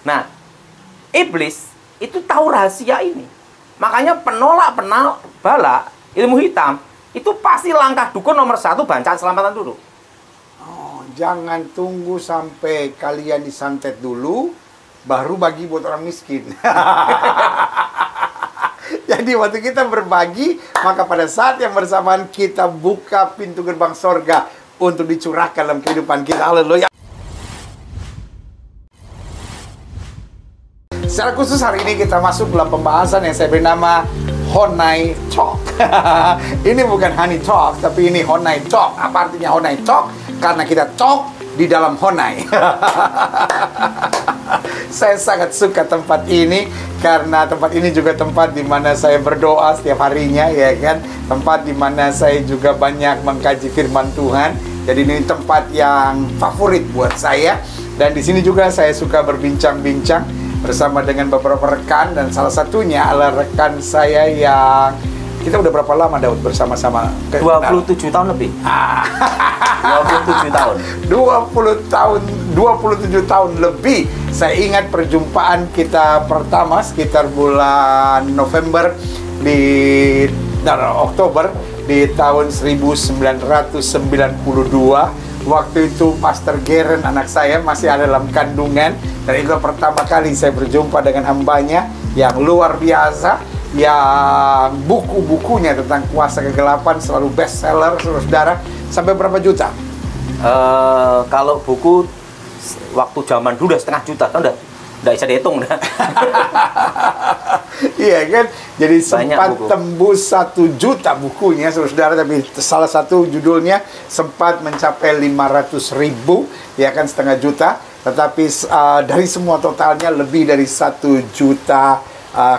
Nah, iblis itu tahu rahasia ini. Makanya penolak bala ilmu hitam itu pasti langkah dukun nomor 1 bacaan selamatan dulu. Oh, jangan tunggu sampai kalian disantet dulu, baru bagi buat orang miskin. Jadi waktu kita berbagi, maka pada saat yang bersamaan kita buka pintu gerbang sorga untuk dicurahkan dalam kehidupan kita. Haleluya. Secara khusus hari ini kita masuk dalam pembahasan yang saya beri nama Honai Talk. Ini bukan Honey Talk, tapi ini Honai Talk. Apa artinya Honai Talk? Karena kita talk di dalam Honai. Saya sangat suka tempat ini karena tempat ini juga tempat di mana saya berdoa setiap harinya, ya kan? Tempat di mana saya juga banyak mengkaji firman Tuhan. Jadi ini tempat yang favorit buat saya. Dan di sini juga saya suka berbincang-bincang bersama dengan beberapa rekan, dan salah satunya adalah rekan saya yang kita udah berapa lama Daud bersama-sama? 27 tahun lebih. 27 tahun. 27 tahun lebih. Saya ingat perjumpaan kita pertama sekitar bulan November Oktober di tahun 1992. Waktu itu Pastor Geren, anak saya, masih ada dalam kandungan. Dan itu pertama kali saya berjumpa dengan hambanya yang luar biasa, yang buku-bukunya tentang kuasa kegelapan selalu bestseller, saudara. Sampai berapa juta? Kalau buku waktu zaman dulu udah 500.000 kan, udah nggak bisa dihitung dah. Iya kan? Jadi Banyak sempat buku. tembus 1 juta bukunya, saudara. Tapi salah satu judulnya sempat mencapai 500.000, ya kan, 500.000 juta. Tetapi dari semua totalnya lebih dari 1 juta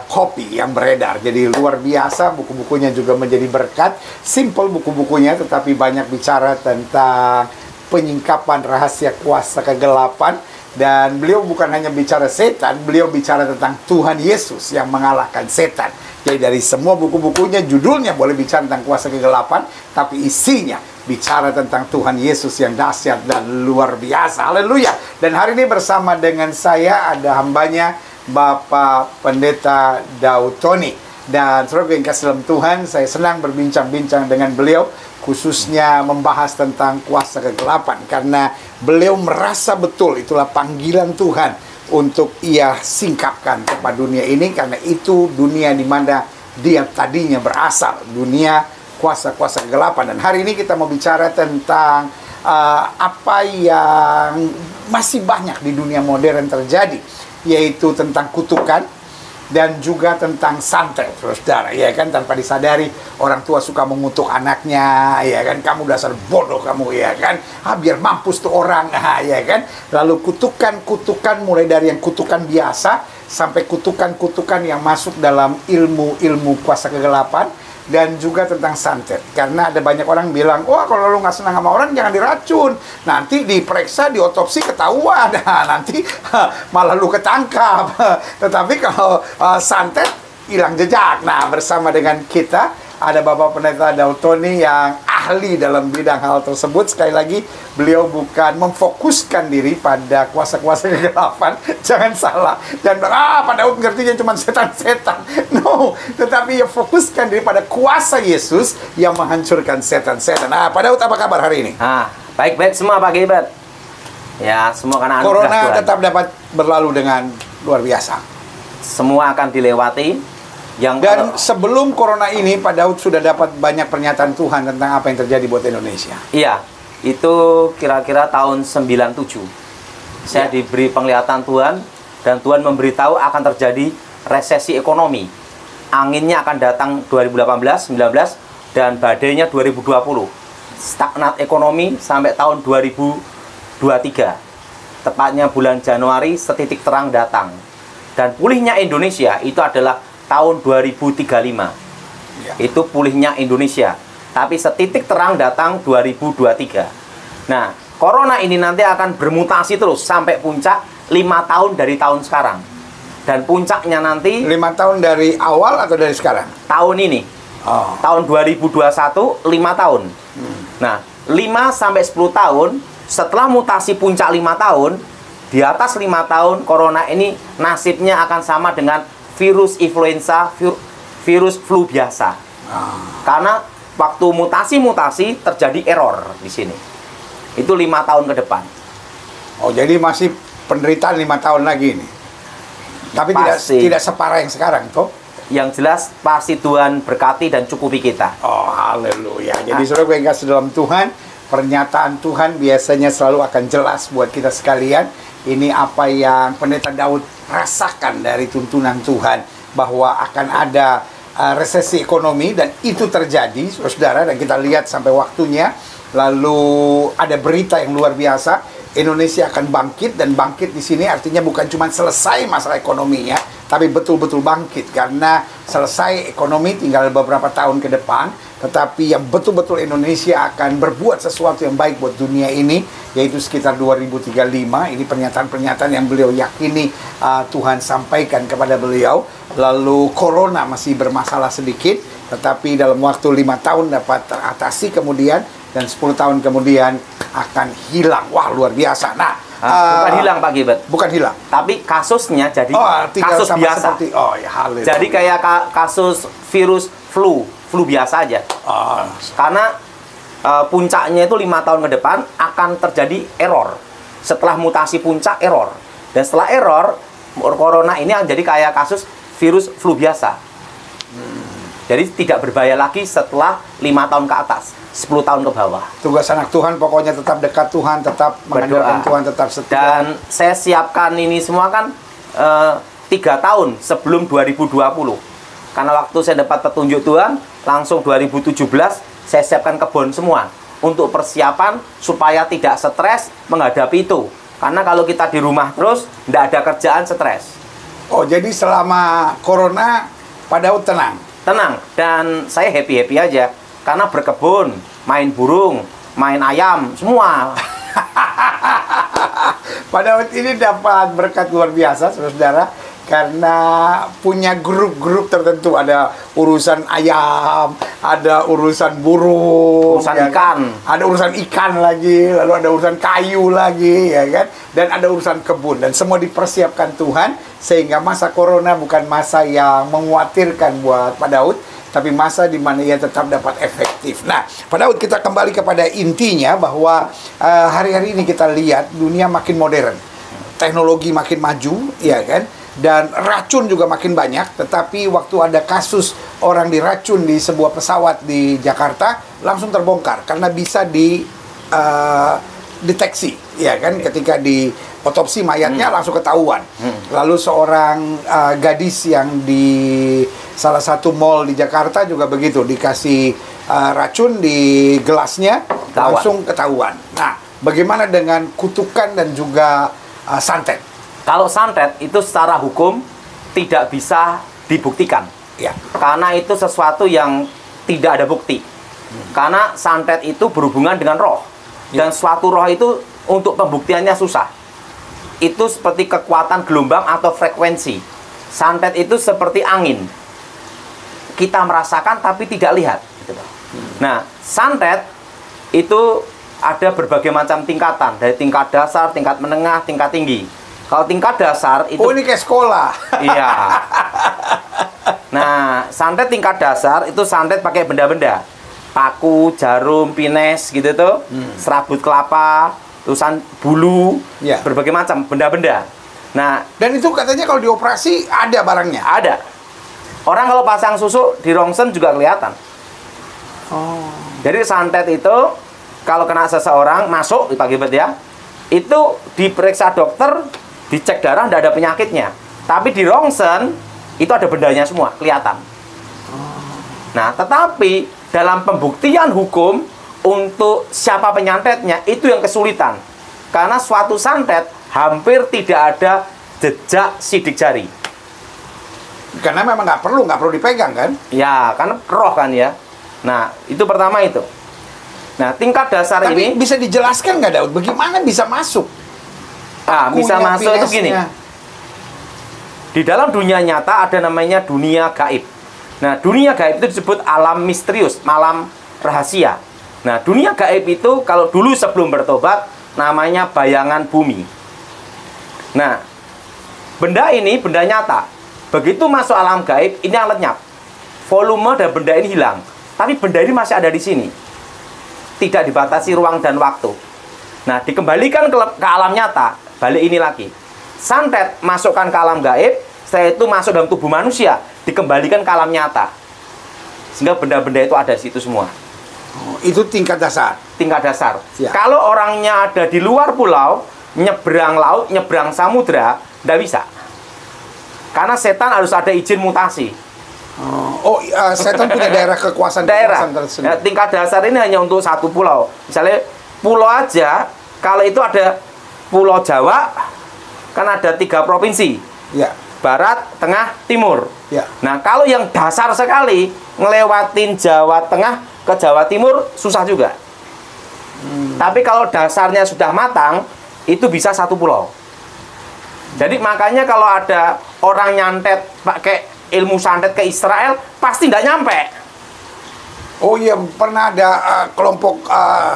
kopi yang beredar. Jadi luar biasa, buku-bukunya juga menjadi berkat. Simple buku-bukunya, tetapi banyak bicara tentang penyingkapan rahasia kuasa kegelapan. Dan beliau bukan hanya bicara setan, beliau bicara tentang Tuhan Yesus yang mengalahkan setan. Jadi dari semua buku-bukunya, judulnya boleh bicara tentang kuasa kegelapan, tapi isinya bicara tentang Tuhan Yesus yang dahsyat dan luar biasa. Haleluya. Dan hari ini bersama dengan saya ada hambanya, Bapak Pendeta Daud Tony. Dan saudara yang kasih dalam Tuhan, saya senang berbincang-bincang dengan beliau, khususnya membahas tentang kuasa kegelapan, karena beliau merasa betul itulah panggilan Tuhan untuk ia singkapkan kepada dunia ini, karena itu dunia di mana dia tadinya berasal, dunia kuasa-kuasa kegelapan. Dan hari ini kita mau bicara tentang apa yang masih banyak di dunia modern terjadi, yaitu tentang kutukan dan juga tentang santet, saudara, ya kan. Tanpa disadari orang tua suka mengutuk anaknya, ya kan, kamu dasar bodoh kamu, ya kan, biar mampus tuh orang, ya kan. Lalu kutukan mulai dari yang kutukan biasa sampai kutukan yang masuk dalam ilmu kuasa kegelapan, dan juga tentang santet. Karena ada banyak orang bilang, wah kalau lu nggak senang sama orang jangan diracun, nanti diperiksa, diotopsi ketahuan, nanti malah lu ketangkap. Tetapi kalau santet hilang jejak. Nah, bersama dengan kita ada Bapak Pendeta Daud Tony yang ahli dalam bidang hal tersebut. Sekali lagi, beliau bukan memfokuskan diri pada kuasa-kuasa kegelapan. Jangan salah. Dan Pak Daud ngertinya cuma setan-setan. No, tetapi ya fokuskan diri pada kuasa Yesus yang menghancurkan setan-setan. Nah, Pak Daud, apa kabar hari ini? Baik-baik semua Pak Gilbert. Ya, semua karena anugerah Corona Tuhan. tetap dapat berlalu dengan luar biasa. Semua akan dilewati. Dan sebelum corona ini, Pak Daud sudah dapat banyak pernyataan Tuhan tentang apa yang terjadi buat Indonesia. Iya, itu kira-kira tahun 97. Saya diberi penglihatan Tuhan, dan Tuhan memberitahu akan terjadi resesi ekonomi. Anginnya akan datang 2018, 19, dan badainya 2020. Stagnat ekonomi sampai tahun 2023. Tepatnya bulan Januari, setitik terang datang. Dan pulihnya Indonesia itu adalah tahun 2035. Itu pulihnya Indonesia. Tapi setitik terang datang 2023. Nah, corona ini nanti akan bermutasi terus sampai puncak 5 tahun dari tahun sekarang. Dan puncaknya nanti 5 tahun dari awal atau dari sekarang? Tahun ini. Tahun 2021, 5 tahun. Nah, 5 sampai 10 tahun setelah mutasi puncak 5 tahun, di atas 5 tahun corona ini nasibnya akan sama dengan virus influenza, virus flu biasa. Karena waktu mutasi-mutasi terjadi error di sini. Itu 5 tahun ke depan. Oh, jadi masih penderitaan 5 tahun lagi ini. Tapi tidak separah yang sekarang, toh? Yang jelas pasti Tuhan berkati dan cukupi kita. Oh, haleluya. Jadi saudara yang kasih dalam Tuhan, pernyataan Tuhan biasanya selalu akan jelas buat kita sekalian. Ini apa yang Pendeta Daud rasakan dari tuntunan Tuhan, bahwa akan ada resesi ekonomi, dan itu terjadi, saudara, dan kita lihat sampai waktunya. Lalu ada berita yang luar biasa, Indonesia akan bangkit, dan bangkit di sini artinya bukan cuma selesai masalah ekonominya, tapi betul-betul bangkit, karena selesai ekonomi tinggal beberapa tahun ke depan, tetapi yang betul-betul Indonesia akan berbuat sesuatu yang baik buat dunia ini, yaitu sekitar 2035. Ini pernyataan-pernyataan yang beliau yakini Tuhan sampaikan kepada beliau. Lalu corona masih bermasalah sedikit, tetapi dalam waktu 5 tahun dapat teratasi kemudian, dan 10 tahun kemudian akan hilang. Wah, luar biasa. Nah, bukan hilang Pak Gilbert. Bukan hilang. Tapi kasusnya jadi kasus biasa. Ya, haleluya. Jadi kayak kasus virus flu biasa aja. Karena puncaknya itu 5 tahun ke depan akan terjadi error. Setelah mutasi puncak, error. Dan setelah error, corona ini akan jadi kayak kasus virus flu biasa. Jadi tidak berbahaya lagi setelah 5 tahun ke atas, 10 tahun ke bawah. Tugas anak Tuhan pokoknya tetap dekat Tuhan, tetap mengandalkan Tuhan, tetap setia. Dan saya siapkan ini semua kan 3 tahun sebelum 2020. Karena waktu saya dapat petunjuk Tuhan, langsung 2017 saya siapkan kebun semua untuk persiapan supaya tidak stres menghadapi itu. Karena kalau kita di rumah terus, tidak ada kerjaan, stres. Oh, jadi selama corona, Pak Daud tenang? Tenang, dan saya happy-happy aja. Karena berkebun, main burung, main ayam, semua. Pak Daud ini dapat berkat luar biasa, saudara, karena punya grup-grup tertentu. Ada urusan ayam, ada urusan burung, urusan ya ikan, kan? Ada urusan ikan lagi, lalu ada urusan kayu lagi, ya kan? Dan ada urusan kebun, dan semua dipersiapkan Tuhan, sehingga masa corona bukan masa yang mengkhawatirkan buat Pak Daud, tapi masa di mana ia tetap dapat efektif. Nah, Pak Daud, kita kembali kepada intinya, bahwa hari-hari ini kita lihat dunia makin modern, teknologi makin maju, ya kan? Dan racun juga makin banyak. Tetapi waktu ada kasus orang diracun di sebuah pesawat di Jakarta, langsung terbongkar karena bisa deteksi, ya kan? Ketika di otopsi mayatnya langsung ketahuan. Lalu seorang gadis yang di salah satu mall di Jakarta juga begitu, dikasih racun di gelasnya, langsung ketahuan. Nah, bagaimana dengan kutukan dan juga santet? Kalau santet itu secara hukum tidak bisa dibuktikan. Ya. Karena itu sesuatu yang tidak ada bukti. Karena santet itu berhubungan dengan roh. Dan suatu roh itu untuk pembuktiannya susah. Itu seperti kekuatan gelombang atau frekuensi. Santet itu seperti angin. Kita merasakan tapi tidak lihat. Nah, santet itu ada berbagai macam tingkatan. Dari tingkat dasar, tingkat menengah, tingkat tinggi. Kalau tingkat dasar itu... Oh, ini kayak sekolah. Iya. Nah, santet tingkat dasar itu santet pakai benda-benda. Paku, jarum, pines gitu tuh. Serabut kelapa, tulisan bulu, berbagai macam benda-benda. Nah, dan itu katanya kalau dioperasi ada barangnya. Ada. Orang kalau pasang susu di rongsen juga kelihatan. Oh. Jadi santet itu kalau kena seseorang masuk di pagi ya, itu diperiksa dokter, dicek darah, tidak ada penyakitnya. Tapi di rongsen itu ada bendanya semua, kelihatan. Nah, tetapi dalam pembuktian hukum untuk siapa penyantetnya itu yang kesulitan. Karena suatu santet hampir tidak ada jejak sidik jari. Karena memang nggak perlu dipegang kan? Ya, karena roh kan ya. Nah, itu pertama itu. Nah, tingkat dasar tapi ini bisa dijelaskan nggak, Daud? Bagaimana bisa masuk? Bisa masuk itu gini. Di dalam dunia nyata ada namanya dunia gaib. Nah, dunia gaib itu disebut alam misterius, malam rahasia. Nah, dunia gaib itu kalau dulu sebelum bertobat namanya bayangan bumi. Nah, benda ini benda nyata. Begitu masuk alam gaib, ini yang lenyap. Volume dan benda ini hilang. Tapi benda ini masih ada di sini. Tidak dibatasi ruang dan waktu. Nah, dikembalikan ke alam nyata, balik ini lagi. Santet masukkan ke alam gaib, setelah itu masuk dalam tubuh manusia, dikembalikan ke alam nyata. Sehingga benda-benda itu ada di situ semua. Oh, itu tingkat dasar. Tingkat dasar. Siap. Kalau orangnya ada di luar pulau, nyebrang laut, nyebrang samudra, tidak bisa. Karena setan harus ada izin mutasi. Setan punya daerah kekuasaan tersendiri. Nah, tingkat dasar ini hanya untuk satu pulau. Misalnya pulau aja, kalau itu ada Pulau Jawa, kan ada 3 provinsi. Ya. Barat, Tengah, Timur. Ya. Nah, kalau yang dasar sekali, ngelewatin Jawa Tengah ke Jawa Timur, susah juga. Tapi kalau dasarnya sudah matang, itu bisa satu pulau. Jadi makanya kalau ada orang nyantet pakai ilmu santet ke Israel, pasti nggak nyampe. Oh iya, pernah ada kelompok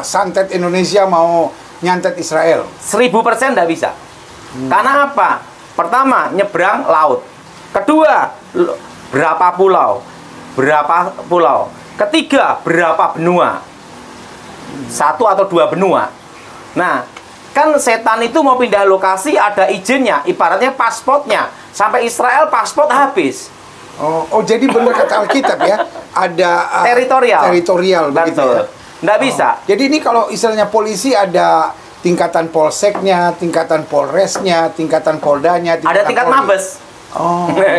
santet Indonesia mau nyantet Israel. 1000% nggak bisa. Karena apa? Pertama, nyebrang laut. Kedua, berapa pulau? Berapa pulau? Ketiga, berapa benua? 1 atau 2 benua. Nah, kan setan itu mau pindah lokasi ada izinnya, ibaratnya pasportnya. Sampai Israel pasport habis. Jadi benar kata Alkitab ya, ada teritorial begitu ya. Nggak bisa. Jadi ini kalau istilahnya polisi ada tingkatan polseknya, tingkatan polresnya, tingkatan poldanya, Ada tingkat mabes.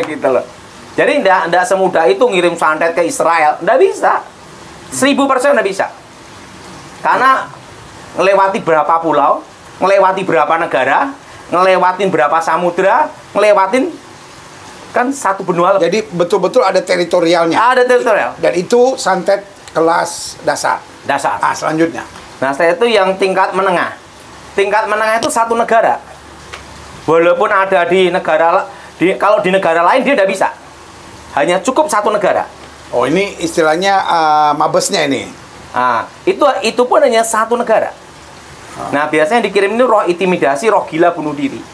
Gitu loh. Jadi nggak semudah itu ngirim santet ke Israel. Nggak bisa. 1000% nggak bisa. Karena ngelewati berapa pulau, ngelewati berapa negara, ngelewatin berapa samudra, ngelewatin kan satu benua. Jadi betul-betul ada teritorialnya. Ada teritorial. Dan itu santet kelas dasar. Dasar. Selanjutnya. Nah, saya itu yang tingkat menengah. Tingkat menengah itu satu negara. Walaupun ada di negara, kalau di negara lain dia tidak bisa. Hanya cukup satu negara. Oh, ini istilahnya mabesnya ini. Nah, itu pun hanya satu negara. Nah, biasanya dikirim ini roh intimidasi, roh gila bunuh diri.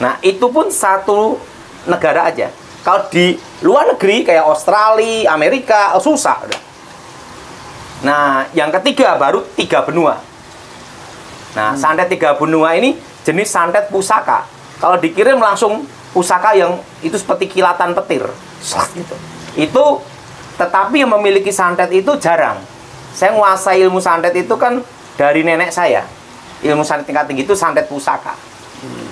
Nah, itu pun satu negara aja. Kalau di luar negeri kayak Australia, Amerika, susah. Nah, yang ketiga baru 3 benua. Nah, santet 3 benua ini jenis santet pusaka. Kalau dikirim langsung pusaka yang itu seperti kilatan petir. Itu tetapi yang memiliki santet itu jarang. Saya menguasai ilmu santet itu kan dari nenek saya. Ilmu santet tingkat tinggi itu santet pusaka.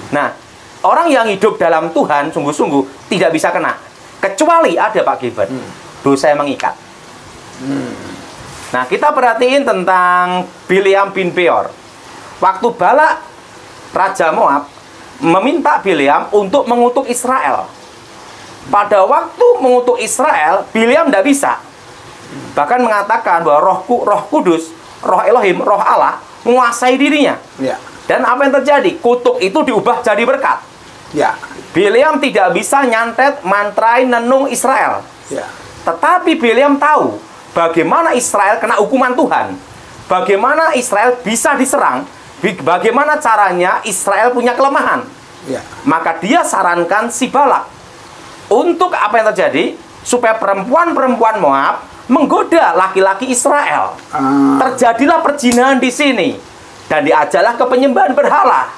Nah, orang yang hidup dalam Tuhan sungguh-sungguh tidak bisa kena. Kecuali ada Pak Gilbert. Dosa yang mengikat. Nah, kita perhatiin tentang Bileam bin Beor. Waktu Balak, Raja Moab, meminta Bileam untuk mengutuk Israel. Pada waktu mengutuk Israel, Bileam tidak bisa. Bahkan mengatakan bahwa roh kudus, roh Elohim, roh Allah, menguasai dirinya. Ya. Dan apa yang terjadi? Kutuk itu diubah jadi berkat. Ya. Bileam tidak bisa nyantet, mantrai, nenung Israel. Ya. Tetapi Bileam tahu bagaimana Israel kena hukuman Tuhan. Bagaimana Israel bisa diserang. Bagaimana caranya Israel punya kelemahan. Ya. Maka dia sarankan si Balak. Untuk apa yang terjadi? Supaya perempuan-perempuan Moab menggoda laki-laki Israel. Terjadilah perzinahan di sini. Dan diajarlah ke penyembahan berhala.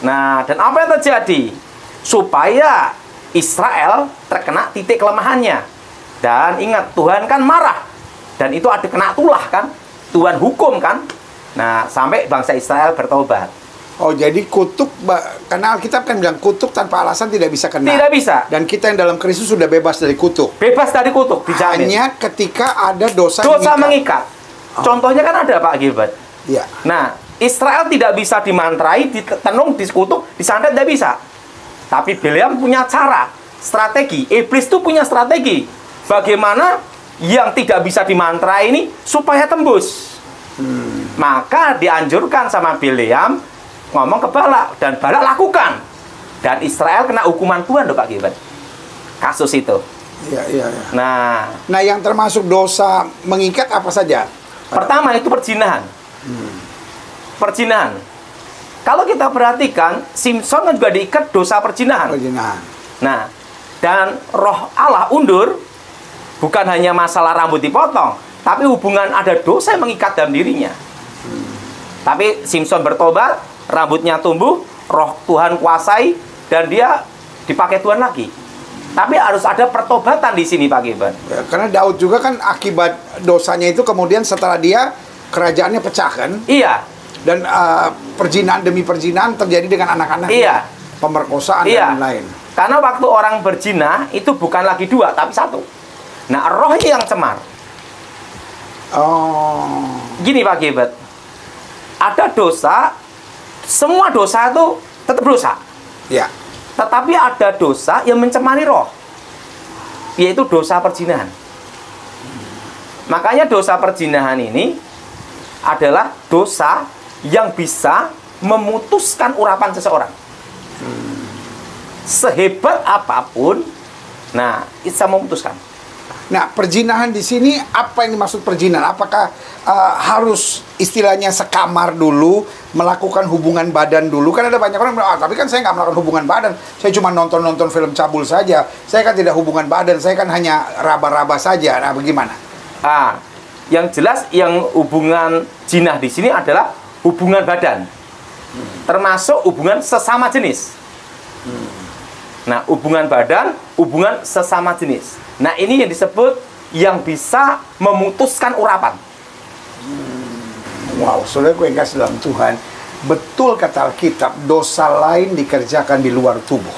Nah, dan apa yang terjadi? Supaya Israel terkena titik kelemahannya. Dan ingat, Tuhan kan marah. Dan itu ada kena tulah kan? Tuhan hukum kan? Nah, sampai bangsa Israel bertobat. Oh, jadi kutuk, karena Alkitab kan bilang kutuk tanpa alasan tidak bisa kena. Tidak bisa. Dan kita yang dalam Kristus sudah bebas dari kutuk. Bebas dari kutuk, dijamin. Hanya ketika ada dosa mengikat. Contohnya kan ada Pak Gilbert. Ya. Nah, Israel tidak bisa dimantrai, ditenung, dikutuk, disantet tidak bisa. Tapi Bileam punya cara, strategi. Iblis itu punya strategi. Bagaimana yang tidak bisa dimantrai ini supaya tembus. Maka dianjurkan sama Bileam ngomong ke Balak, dan Balak lakukan, dan Israel kena hukuman Tuhan loh Pak Gilbert. Kasus itu. Iya. Nah, yang termasuk dosa mengikat apa saja? Pertama itu perzinahan. Perzinahan. Kalau kita perhatikan, Simpson kan juga diikat dosa perzinahan. Nah, dan roh Allah undur bukan hanya masalah rambut dipotong, tapi hubungan ada dosa yang mengikat dalam dirinya. Tapi Simpson bertobat, rambutnya tumbuh, roh Tuhan kuasai, dan dia dipakai Tuhan lagi. Tapi harus ada pertobatan di sini, Pak Gilbert. Ya, karena Daud juga kan akibat dosanya itu kemudian setelah dia kerajaannya pecah kan? Iya. Dan perzinahan demi perzinahan terjadi dengan anak-anak. Iya. Pemerkosaan Iya. dan lain-lain. Karena waktu orang berzina itu bukan lagi dua, tapi satu. Nah, rohnya yang cemar. Oh. Gini, Pak Gilbert. Ada dosa, semua dosa itu tetap dosa. Ya. Tetapi ada dosa yang mencemari roh, yaitu dosa perzinahan. Makanya dosa perzinahan ini adalah dosa yang bisa memutuskan urapan seseorang. Sehebat apapun, nah, bisa memutuskan. Nah, perzinahan di sini apa yang dimaksud perzinahan? Apakah harus istilahnya sekamar dulu, melakukan hubungan badan dulu? Kan ada banyak orang bilang, tapi kan saya nggak melakukan hubungan badan. Saya cuma nonton-nonton film cabul saja. Saya kan tidak hubungan badan, saya kan hanya raba-raba saja. Nah, bagaimana? Yang jelas, yang hubungan jinah di sini adalah hubungan badan, termasuk hubungan sesama jenis. Nah, hubungan badan, hubungan sesama jenis. Nah, ini yang disebut yang bisa memutuskan urapan. Wow, saudaraku yang kasih dalam Tuhan, betul kata Alkitab, dosa lain dikerjakan di luar tubuh,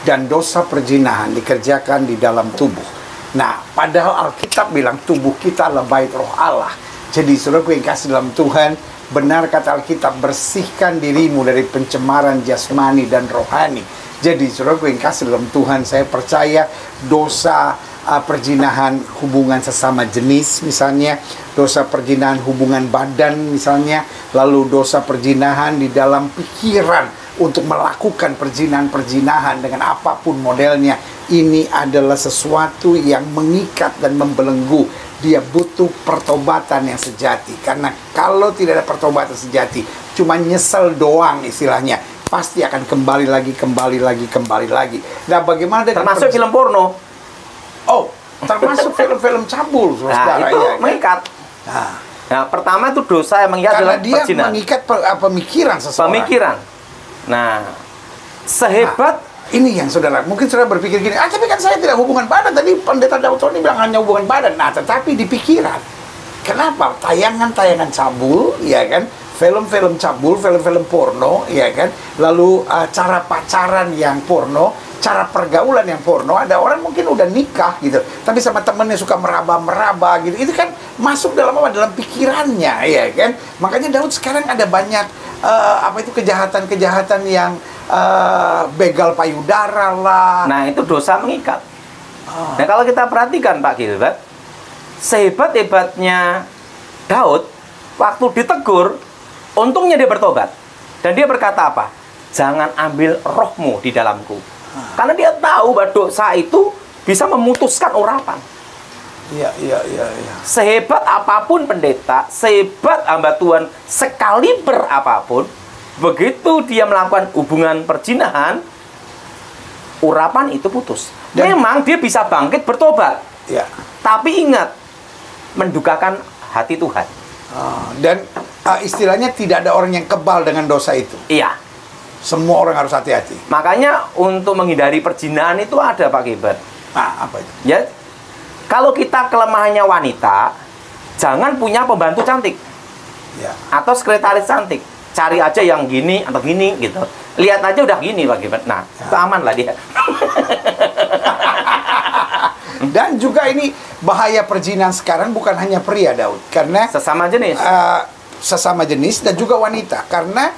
dan dosa perzinahan dikerjakan di dalam tubuh. Nah, padahal Alkitab bilang tubuh kita adalah bait roh Allah. Jadi saudaraku yang kasih dalam Tuhan, benar kata Alkitab, bersihkan dirimu dari pencemaran jasmani dan rohani. Jadi saudaraku yang kasih dalam Tuhan, saya percaya dosa perzinahan hubungan sesama jenis misalnya, dosa perzinahan hubungan badan misalnya, lalu dosa perzinahan di dalam pikiran untuk melakukan perzinahan dengan apapun modelnya, ini adalah sesuatu yang mengikat dan membelenggu. Dia butuh pertobatan yang sejati. Karena kalau tidak ada pertobatan sejati, cuma nyesel doang istilahnya, pasti akan kembali lagi. Nah, bagaimana dengan termasuk film porno? Oh, termasuk film-film cabul, saudara. Nah, itu ya, mengikat. Nah, pertama itu dosa yang mengikat karena adalah dia perzinahan. mengikat pemikiran seseorang. Pemikiran. Nah, sehebat ini yang saudara, mungkin saudara berpikir gini, tapi kan saya tidak hubungan badan. Tadi pendeta Daud Tony bilang hanya hubungan badan. Nah, tetapi di pikiran. Kenapa? Tayangan-tayangan cabul, ya kan? Film-film cabul, film-film porno, ya kan? Lalu cara pacaran yang porno, cara pergaulan yang porno. Ada orang mungkin udah nikah gitu, tapi sama temennya suka meraba-meraba gitu. Itu kan masuk dalam apa? Dalam pikirannya, ya kan? Makanya Daud sekarang ada banyak kejahatan-kejahatan yang begal payudara lah. Nah, itu dosa mengikat. Nah, kalau kita perhatikan, Pak Gilbert, sehebat-hebatnya Daud, waktu ditegur, untungnya dia bertobat. Dan dia berkata apa? Jangan ambil rohmu di dalamku. Karena dia tahu bahwa dosa itu bisa memutuskan urapan. Iya. Sehebat apapun pendeta, sehebat hamba Tuhan, sekaliber apapun, begitu dia melakukan hubungan perzinahan, urapan itu putus. Memang dia bisa bangkit bertobat. Ya. Tapi ingat, mendukakan hati Tuhan. Dan istilahnya tidak ada orang yang kebal dengan dosa itu. Iya. Semua orang harus hati-hati. Makanya untuk menghindari perzinahan itu ada, Pak Gilbert. Nah, apa itu? Ya, kalau kita kelemahannya wanita, jangan punya pembantu cantik. Ya. Atau sekretaris cantik. Cari aja yang gini atau gini gitu. Lihat aja udah gini, Pak Gilbert. Nah, itu aman lah dia. Dan juga ini bahaya perzinahan sekarang bukan hanya pria, Daud. Karena sesama jenis. Sesama jenis dan juga wanita. Karena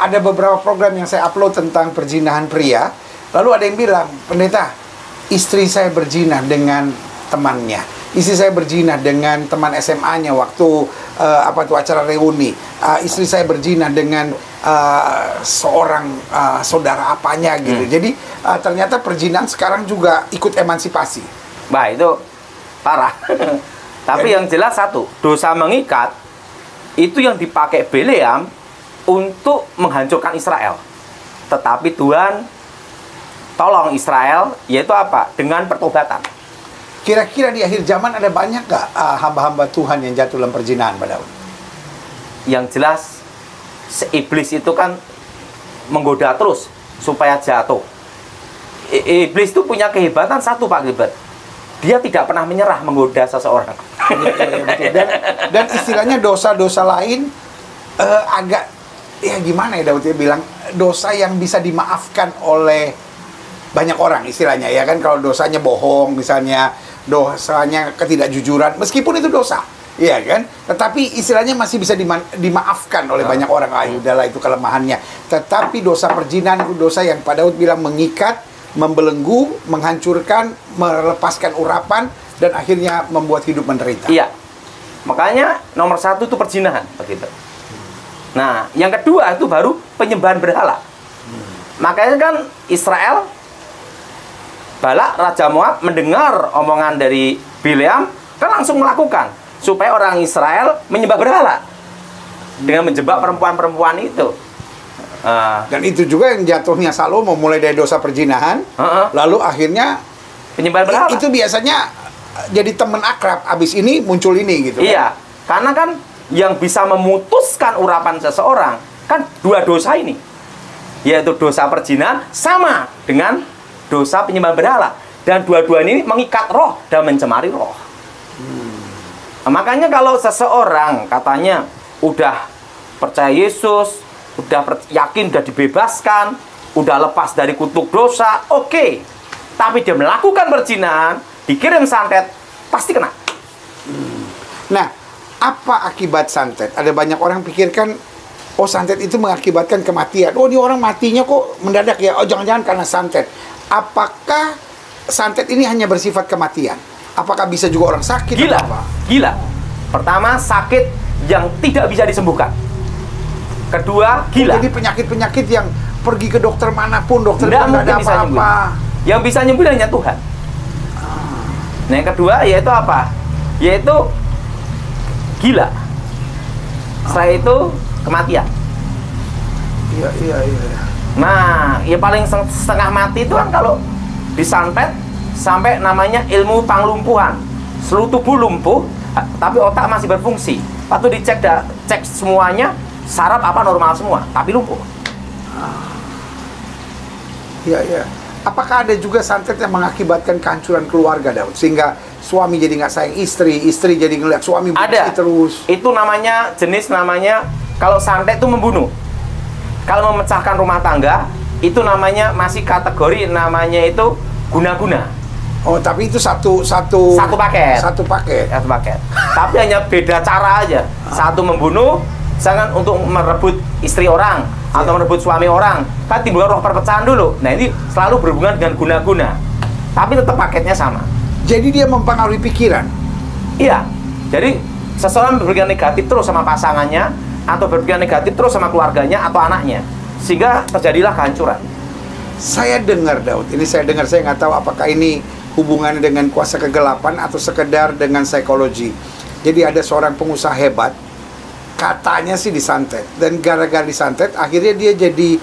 ada beberapa program yang saya upload tentang perzinahan pria. Lalu ada yang bilang, pendeta, istri saya berzina dengan temannya. Istri saya berzina dengan teman SMA-nya waktu acara reuni. Istri saya berzina dengan seorang saudara apanya gitu. Jadi ternyata perzinahan sekarang juga ikut emansipasi. Bah, itu parah. Tapi yang jelas satu, dosa mengikat itu yang dipakai Bileam untuk menghancurkan Israel. Tetapi Tuhan tolong Israel, yaitu apa? Dengan pertobatan. Kira-kira di akhir zaman ada banyak nggak hamba-hamba Tuhan yang jatuh dalam perzinahan, Pak Daud? Yang jelas, iblis itu kan menggoda terus supaya jatuh. Iblis itu punya kehebatan satu, Pak Gilbert. Dia tidak pernah menyerah menggoda seseorang. Betul. Dan istilahnya dosa-dosa lain agak, ya gimana ya Daud ya bilang, dosa yang bisa dimaafkan oleh banyak orang istilahnya, ya kan. Kalau dosanya bohong misalnya, dosanya ketidakjujuran, meskipun itu dosa, iya kan, tetapi istilahnya masih bisa dimaafkan oleh banyak orang. Udahlah, itu kelemahannya. Tetapi dosa perzinahan itu dosa yang Pak Daud bilang mengikat, membelenggu, menghancurkan, melepaskan urapan, dan akhirnya membuat hidup menderita. Iya, makanya nomor satu itu perzinahan, begitu. Nah, yang kedua itu baru penyembahan berhala. Makanya kan Israel, Balak, Raja Moab mendengar omongan dari Bileam, kan langsung melakukan supaya orang Israel menyembah berhala dengan menjebak perempuan-perempuan itu. Dan itu juga yang jatuhnya Salomo, mulai dari dosa perzinahan, lalu akhirnya penyembahan berhala. Itu biasanya jadi teman akrab, abis ini muncul ini gitu. Iya, karena kan yang bisa memutuskan urapan seseorang kan dua dosa ini, yaitu dosa perzinahan sama dengan dosa penyembahan berhala, dan dua-dua ini mengikat roh dan mencemari roh. Nah, makanya kalau seseorang katanya udah percaya Yesus, udah yakin, udah dibebaskan, udah lepas dari kutuk dosa, oke. Tapi dia melakukan perzinahan, dikirim santet, pasti kena. Nah, apa akibat santet? Ada banyak orang pikirkan, oh santet itu mengakibatkan kematian. Oh, ini orang matinya kok mendadak ya. Oh, jangan-jangan karena santet. Apakah santet ini hanya bersifat kematian? Apakah bisa juga orang sakit? Gila, atau apa? gila. Pertama, sakit yang tidak bisa disembuhkan. Kedua, gila. Jadi penyakit-penyakit yang pergi ke dokter manapun, dokter tidak ada apa-apa. Yang bisa nyembuh hanya Tuhan. Nah, yang kedua yaitu apa? Yaitu gila. Setelah itu kematian. Iya. Nah, ya paling setengah mati itu kan kalau disantet sampai namanya ilmu panglumpuhan. Seluruh tubuh lumpuh, tapi otak masih berfungsi. Waktu dicek cek semuanya, saraf apa normal semua, tapi lumpuh. Iya. Apakah ada juga santet yang mengakibatkan kehancuran keluarga, Daud? Sehingga suami jadi nggak sayang istri, istri jadi ngeliat suami benci terus. Itu namanya, jenis namanya, kalau santet itu membunuh. Kalau memecahkan rumah tangga, itu namanya masih kategori namanya itu guna-guna. Oh, tapi itu satu paket. Satu paket. Tapi hanya beda cara aja. Satu membunuh, jangan untuk merebut istri orang atau merebut suami orang. Kan timbul roh perpecahan dulu. Nah, ini selalu berhubungan dengan guna-guna. Tapi tetap paketnya sama. Jadi dia mempengaruhi pikiran. Iya. Jadi seseorang berpikiran negatif terus sama pasangannya, atau berpikiran negatif terus sama keluarganya atau anaknya, sehingga terjadilah kehancuran. Saya dengar, Daud, saya nggak tahu apakah ini hubungannya dengan kuasa kegelapan atau sekedar dengan psikologi. Jadi ada seorang pengusaha hebat, katanya sih disantet, dan gara-gara disantet akhirnya dia jadi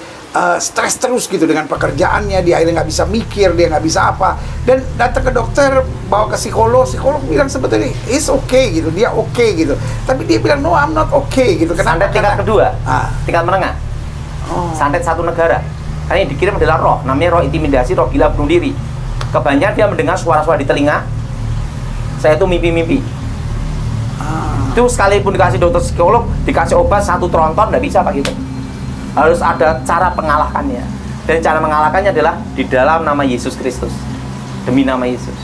stres terus gitu dengan pekerjaannya. Dia akhirnya nggak bisa mikir, dia nggak bisa apa, dan datang ke dokter, bawa ke psikolog bilang sebetulnya it's okay gitu, dia okay gitu, tapi dia bilang no, I'm not okay gitu. Kenapa? Santet tingkat kedua, tingkat menengah. Santet satu negara, karena yang dikirim adalah roh, namanya roh intimidasi, roh gila bunuh diri. Kebanyakan dia mendengar suara-suara di telinga, saya itu mimpi-mimpi. Itu sekalipun dikasih dokter psikolog, dikasih obat satu tronton, nggak bisa Pak gitu. Harus ada cara pengalahkannya. Dan cara mengalahkannya adalah di dalam nama Yesus Kristus, demi nama Yesus.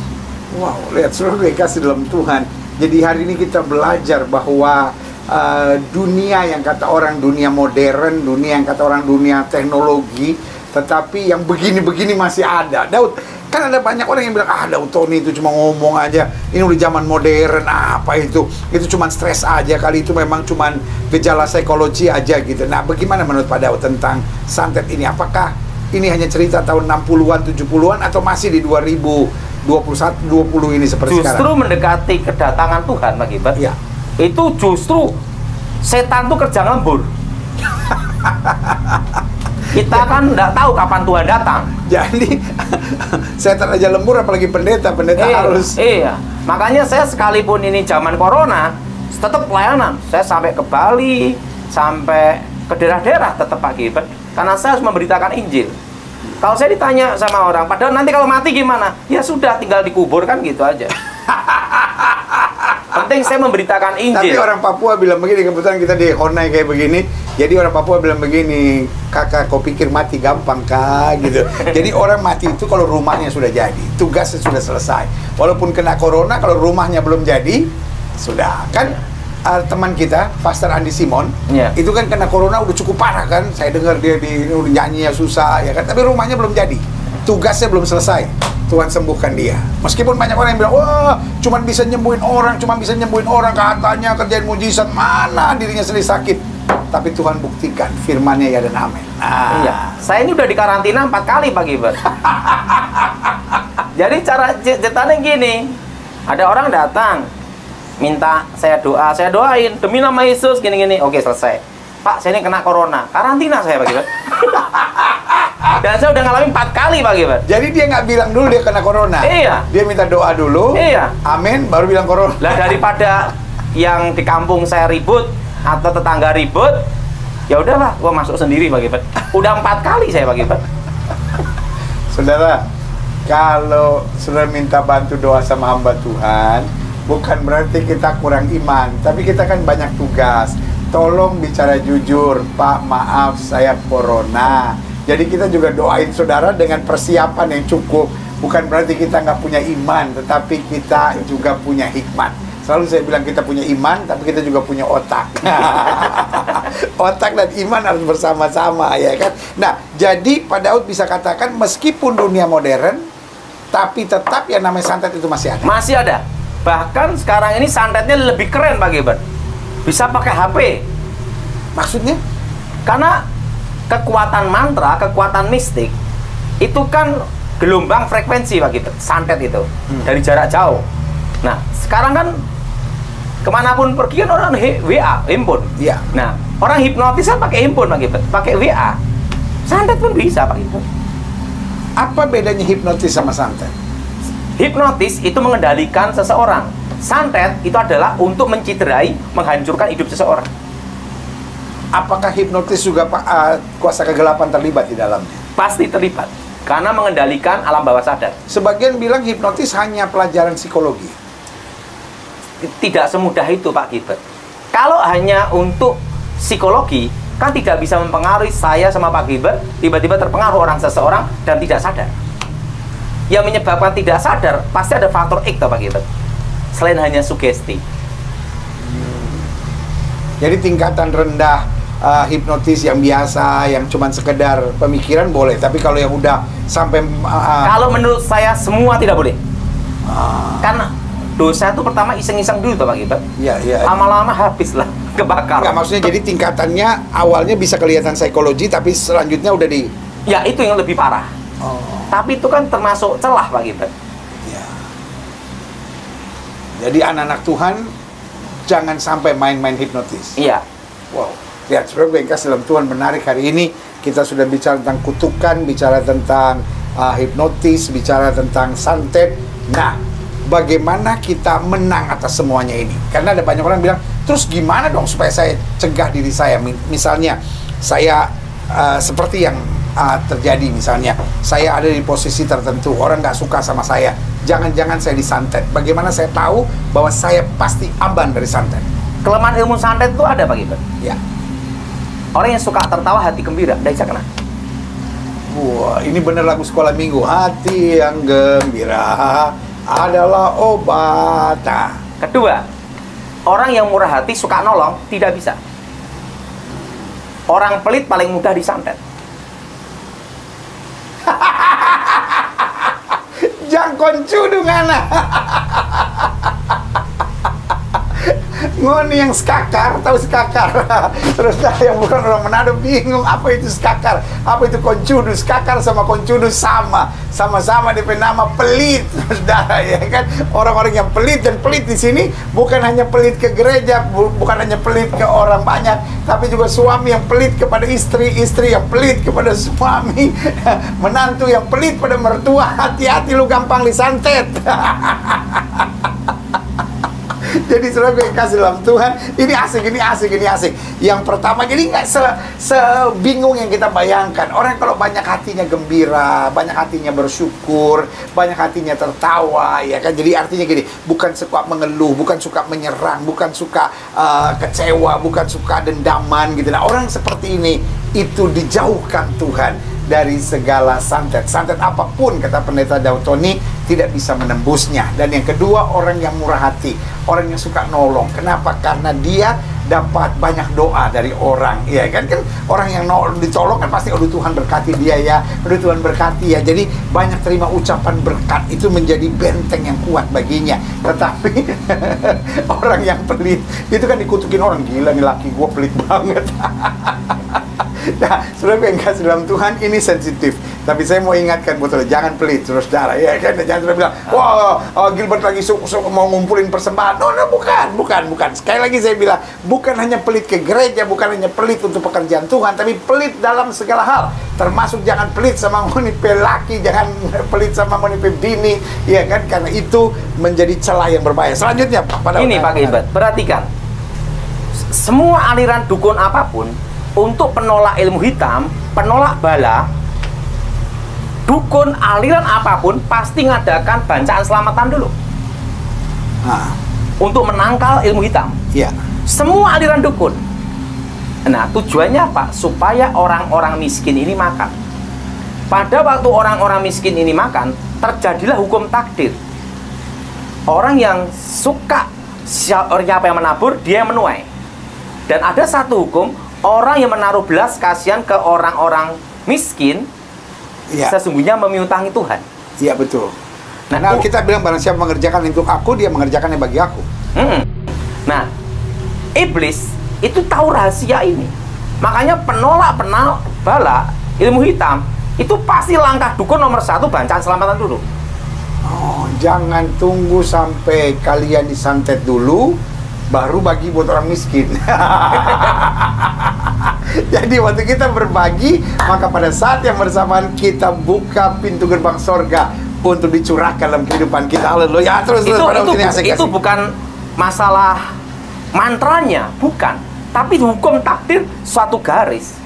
Wow, lihat seluruh dikasih dalam Tuhan. Jadi hari ini kita belajar bahwa dunia yang kata orang dunia modern, dunia yang kata orang dunia teknologi, tetapi yang begini-begini masih ada. Daud, kan ada banyak orang yang bilang, Daud Tony itu cuma ngomong aja, ini udah zaman modern, apa itu cuma stres aja kali, itu memang cuma gejala psikologi aja gitu. Nah, bagaimana menurut Pak Daud tentang santet ini? Apakah ini hanya cerita tahun 60-an, 70-an, atau masih di 2021, 20 ini seperti sekarang? Justru mendekati kedatangan Tuhan, Pak Gilbert, ya. Itu justru setan tuh kerja ngembur. Kita kan nggak tahu kapan Tuhan datang. Jadi setan aja lembur, apalagi pendeta harus. Iya, makanya saya sekalipun ini zaman corona, tetap pelayanan. Saya sampai ke Bali, sampai ke daerah-daerah tetap Pak Gilbert, karena saya harus memberitakan Injil. Kalau saya ditanya sama orang, padahal nanti kalau mati gimana? Ya sudah, tinggal dikubur kan gitu aja. Penting saya memberitakan Injil. Tapi orang Papua bilang begini, kebetulan kita di Honai kayak begini. Jadi orang Papua bilang begini, kakak kau pikir mati gampang kah? Gitu. Jadi orang mati itu kalau rumahnya sudah jadi, tugasnya sudah selesai. Walaupun kena corona, kalau rumahnya belum jadi, sudah. Kan teman kita, Pastor Andi Simon, itu kan kena corona udah cukup parah kan. Saya dengar dia nyanyinya susah ya kan. Tapi rumahnya belum jadi, tugasnya belum selesai. Tuhan sembuhkan dia. Meskipun banyak orang yang bilang, wah, cuman bisa nyembuhin orang, katanya kerjain mujizat, mana dirinya sendiri sakit. Tapi Tuhan buktikan firman-Nya ya dan amin. Nah. Iya. Saya ini udah dikarantina 4 kali Pak Gilbert. Jadi cara ceritanya gini, ada orang datang minta saya doain demi nama Yesus gini-gini. Oke, selesai. Pak, saya ini kena corona, karantina saya Pak Gilbert. Dan saya udah ngalamin 4 kali Pak Gilbert. Jadi dia nggak bilang dulu dia kena corona. Iya. Dia minta doa dulu. Iya. Amin, baru bilang corona. Lah daripada yang di kampung saya ribut atau tetangga ribut, ya udahlah, gua masuk sendiri Pak Gilbert. Udah 4 kali saya Pak Gilbert. Saudara, kalau saudara minta bantu doa sama hamba Tuhan, bukan berarti kita kurang iman, tapi kita kan banyak tugas. Tolong bicara jujur, Pak, maaf saya corona. Jadi kita juga doain saudara dengan persiapan yang cukup. Bukan berarti kita nggak punya iman, tetapi kita juga punya hikmat. Selalu saya bilang kita punya iman, tapi kita juga punya otak. Otak dan iman harus bersama-sama, ya kan? Nah, jadi Pak Daud bisa katakan meskipun dunia modern, tapi tetap yang namanya santet itu masih ada. Masih ada. Bahkan sekarang ini santetnya lebih keren Pak Gilbert. Bisa pakai HP. Maksudnya? Karena kekuatan mantra, kekuatan mistik itu kan gelombang frekuensi Pak Gilbert, santet itu dari jarak jauh. Nah, sekarang kan kemanapun pergi kan orang WA, handphone. Iya. Nah, orang hipnotis kan pakai handphone Pak Gilbert, pakai WA. Santet pun bisa Pak Gilbert. Apa bedanya hipnotis sama santet? Hipnotis itu mengendalikan seseorang. Santet itu adalah untuk menciderai, menghancurkan hidup seseorang. Apakah hipnotis juga kuasa kegelapan terlibat di dalamnya? Pasti terlibat, karena mengendalikan alam bawah sadar. Sebagian bilang hipnotis hanya pelajaran psikologi. Tidak semudah itu Pak Gilbert. Kalau hanya untuk psikologi, kan tidak bisa mempengaruhi saya sama Pak Gilbert. Tiba-tiba terpengaruh seseorang dan tidak sadar. Yang menyebabkan tidak sadar, pasti ada faktor X Pak Gilbert, selain hanya sugesti. Jadi tingkatan rendah hipnotis yang biasa, yang cuman sekedar pemikiran boleh, tapi kalau yang udah sampai kalau menurut saya semua tidak boleh. Karena dosa itu pertama iseng-iseng dulu Pak Gilbert. Iya. Lama-lama habis lah, kebakar. Enggak, maksudnya jadi tingkatannya awalnya bisa kelihatan psikologi, tapi selanjutnya udah di... Ya, itu yang lebih parah. Tapi itu kan termasuk celah Pak Gilbert. Ya. Jadi anak-anak Tuhan jangan sampai main-main hipnotis. Iya. Wow. Lihat, saudara yang kasih dalam Tuhan, menarik hari ini kita sudah bicara tentang kutukan, bicara tentang hipnotis, bicara tentang santet. Nah, bagaimana kita menang atas semuanya ini? Karena ada banyak orang bilang, terus gimana dong supaya saya cegah diri saya? Misalnya, saya seperti yang terjadi, misalnya saya ada di posisi tertentu, orang nggak suka sama saya, jangan-jangan saya disantet. Bagaimana saya tahu bahwa saya pasti aman dari santet? Kelemahan ilmu santet itu ada Pak Gilbert. Ya. Orang yang suka tertawa hati gembira, tidak bisa kena. Wah, ini bener lagu sekolah minggu. Hati yang gembira adalah obat. Kedua, orang yang murah hati suka nolong tidak bisa. Orang pelit paling mudah disantet. Jangkon cudung anak. bingung nih yang skakar, tahu skakar? Terus yang bukan orang Manado bingung apa itu skakar, apa itu koncudu. Skakar sama koncudu sama-sama DP nama pelit, saudara, ya kan? Orang-orang yang pelit, dan pelit di sini bukan hanya pelit ke gereja, bukan hanya pelit ke orang banyak, tapi juga suami yang pelit kepada istri, istri yang pelit kepada suami, menantu yang pelit pada mertua. Hati-hati lu gampang disantet. Jadi saudara yang kasih dalam Tuhan, ini asik, ini asik, ini asik. Yang pertama, jadi nggak sebingung yang kita bayangkan. Orang kalau banyak hatinya gembira, banyak hatinya bersyukur, banyak hatinya tertawa, ya kan? Jadi artinya gini, bukan suka mengeluh, bukan suka menyerang, bukan suka kecewa, bukan suka dendaman gitu. Nah, orang seperti ini itu dijauhkan Tuhan dari segala santet. Santet apapun, kata Pendeta Daud Tony, tidak bisa menembusnya. Dan yang kedua, orang yang murah hati, orang yang suka nolong. Kenapa? Karena dia dapat banyak doa dari orang, ya kan? Kan orang yang ditolong kan pasti, aduh Tuhan berkati dia ya, aduh Tuhan berkati ya. Jadi banyak terima ucapan berkat, itu menjadi benteng yang kuat baginya. Tetapi orang yang pelit itu kan dikutukin orang, gila nih laki gua pelit banget. Nah, saudara yang kasih dalam Tuhan, ini sensitif. Tapi saya mau ingatkan buat saudara, jangan pelit, saudara, ya kan? Jangan saudara bilang, wah, Gilbert lagi mau ngumpulin persembahan. No, bukan. Sekali lagi saya bilang, bukan hanya pelit ke gereja, bukan hanya pelit untuk pekerjaan Tuhan, tapi pelit dalam segala hal. Termasuk jangan pelit sama monipe laki, jangan pelit sama monipe bini, ya kan? Karena itu menjadi celah yang berbahaya. Selanjutnya, ini Pak Gilbert, perhatikan. Semua aliran dukun apapun, untuk penolak ilmu hitam, penolak bala, dukun aliran apapun pasti ngadakan bacaan selamatan dulu. Untuk menangkal ilmu hitam. Iya. Semua aliran dukun. Nah, tujuannya apa? Supaya orang-orang miskin ini makan. Pada waktu orang-orang miskin ini makan, terjadilah hukum takdir. Orang yang suka, siapa yang menabur, dia yang menuai. Dan ada satu hukum, orang yang menaruh belas kasihan ke orang-orang miskin, ya, sesungguhnya memiutangi Tuhan. Iya, betul. Nah, kita bilang barang siapa mengerjakan untuk aku, dia mengerjakannya bagi aku. Nah, iblis itu tahu rahasia ini. Makanya penolak bala, ilmu hitam, itu pasti langkah dukun nomor 1, bacaan selamatan dulu. Oh, jangan tunggu sampai kalian disantet dulu, baru bagi buat orang miskin. Jadi waktu kita berbagi, maka pada saat yang bersamaan kita buka pintu gerbang sorga untuk dicurahkan dalam kehidupan kita. Haleluya. Itu bukan masalah mantranya, bukan. Tapi hukum takdir suatu garis.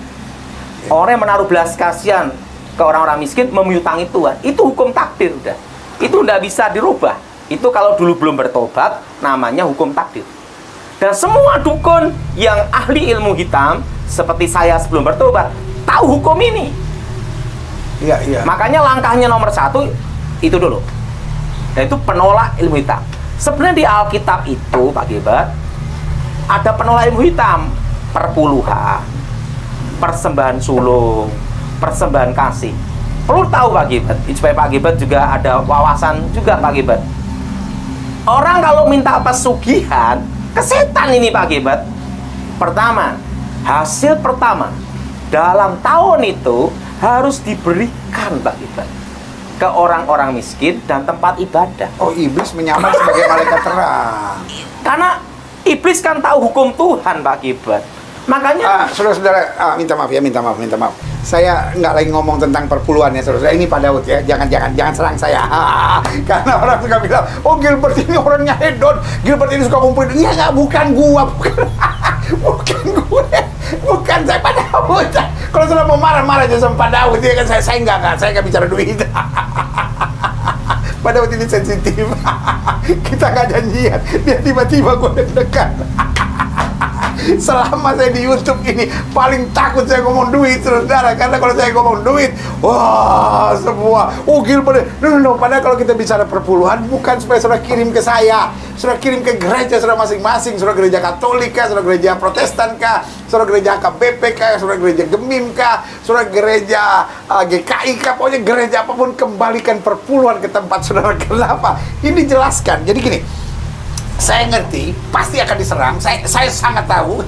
Orang yang menaruh belas kasihan ke orang-orang miskin, memiutangi Tuhan. Itu hukum takdir udah. Itu tidak bisa dirubah. Itu kalau dulu belum bertobat, namanya hukum takdir. Dan semua dukun yang ahli ilmu hitam, seperti saya sebelum bertobat, tahu hukum ini. Iya. Makanya langkahnya nomor 1, itu dulu. Dan itu penolak ilmu hitam. Sebenarnya di Alkitab itu, Pak Gilbert, ada penolak ilmu hitam. Perpuluhan, persembahan sulung, persembahan kasih. Perlu tahu Pak Gilbert, supaya Pak Gilbert juga ada wawasan juga Pak Gilbert. Orang kalau minta pesugihan, kesetan ini Pak Gilbert. Pertama, hasil pertama dalam tahun itu harus diberikan Pak Gilbert ke orang-orang miskin dan tempat ibadah. Oh, iblis menyamar sebagai malaikat terang. Karena iblis kan tahu hukum Tuhan Pak Gilbert. Makanya saudara-saudara, minta maaf. Saya nggak lagi ngomong tentang perpuluhan ya, saudara. Ini Pak Daud ya, jangan serang saya. Karena orang suka bilang, oh Gilbert ini orangnya hedon, Gilbert ini suka ngumpulin. Iya nggak, bukan gua, bukan gue, bukan saya Pak Daud. Kalau sudah mau marah-marah aja sama Pak Daud, ya kan saya nggak bicara duit. Pak Daud ini sensitif. Kita nggak janjian, dia tiba-tiba gue deg-degan. Selama saya di YouTube ini paling takut saya ngomong duit, saudara, karena kalau saya ngomong duit, wah semua, oh Gilbert, no. Padahal kalau kita bicara perpuluhan, bukan supaya saudara kirim ke saya, saudara kirim ke gereja saudara masing-masing, saudara gereja Katolik kah, saudara gereja Protestan kah, saudara gereja KBP kah, saudara gereja Gemim kah, saudara gereja GKI kah, pokoknya gereja apapun, kembalikan perpuluhan ke tempat saudara. Kenapa? Ini dijelaskan. Jadi gini, saya ngerti pasti akan diserang. Saya sangat tahu.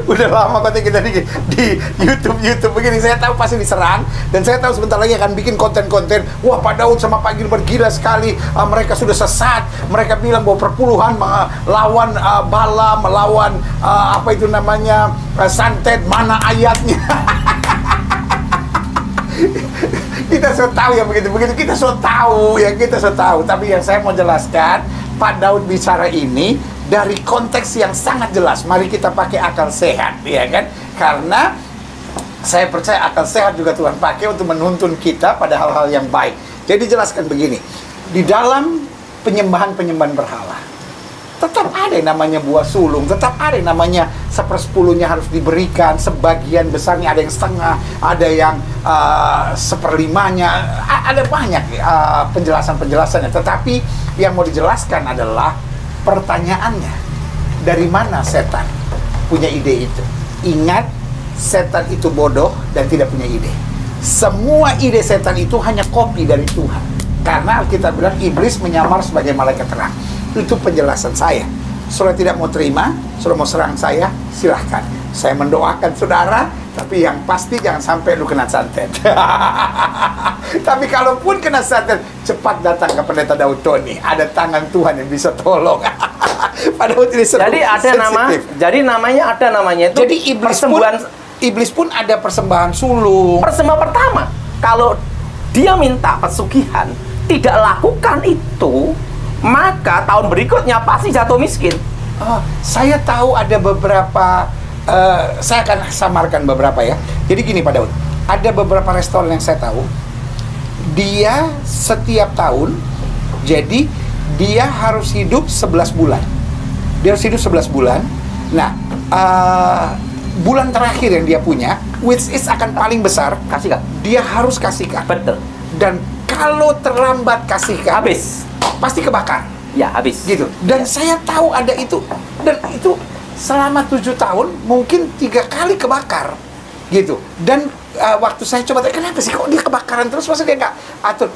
Udah lama kok kita di YouTube begini, saya tahu pasti diserang, dan saya tahu sebentar lagi akan bikin konten-konten. Wah, Pak Daud sama Pak Gilbert gila sekali. Mereka sudah sesat. Mereka bilang bahwa perpuluhan melawan bala, melawan apa itu namanya santet, mana ayatnya. Kita so tahu ya begitu kita so tahu ya, kita so tahu. Tapi yang saya mau jelaskan, Pak Daud bicara ini dari konteks yang sangat jelas. Mari kita pakai akal sehat, ya kan? Karena saya percaya akal sehat juga Tuhan pakai untuk menuntun kita pada hal-hal yang baik. Jadi jelaskan begini, di dalam penyembahan berhala, tetap ada yang namanya buah sulung, tetap ada yang namanya 1/10 harus diberikan, sebagian besarnya, ada yang setengah, ada yang 1/5, ada banyak penjelasan-penjelasannya. Tetapi yang mau dijelaskan adalah pertanyaannya, dari mana setan punya ide itu? Ingat, setan itu bodoh dan tidak punya ide. Semua ide setan itu hanya kopi dari Tuhan. Karena Alkitab bilang iblis menyamar sebagai malaikat terang. Itu penjelasan saya. Saudara tidak mau terima, saudara mau serang saya, silahkan. Saya mendoakan saudara, tapi yang pasti jangan sampai lu kena santet. Tapi kalaupun kena santet, cepat datang ke Pendeta Daud Tony. Ada tangan Tuhan yang bisa tolong. Pak Daud ini jadi ada namanya itu. Jadi iblis pun ada persembahan sulung. Persembahan pertama, kalau dia minta pesugihan, tidak lakukan itu, maka tahun berikutnya pasti jatuh miskin. Saya tahu ada beberapa, saya akan samarkan beberapa ya. Jadi gini Pak Daud, ada beberapa restoran yang saya tahu, dia setiap tahun, jadi dia harus hidup 11 bulan. Dia harus hidup 11 bulan. Nah, bulan terakhir yang dia punya, which is akan paling besar, kasihkan. Dia harus kasihkan. Betul. Dan kalau terlambat kasihkan, habis. Pasti kebakar. Ya, habis. Gitu. Dan saya tahu ada itu. Dan itu selama 7 tahun mungkin 3 kali kebakar. Gitu. Dan waktu saya coba tanya, kenapa sih kok dia kebakaran terus? Masa dia nggak atur?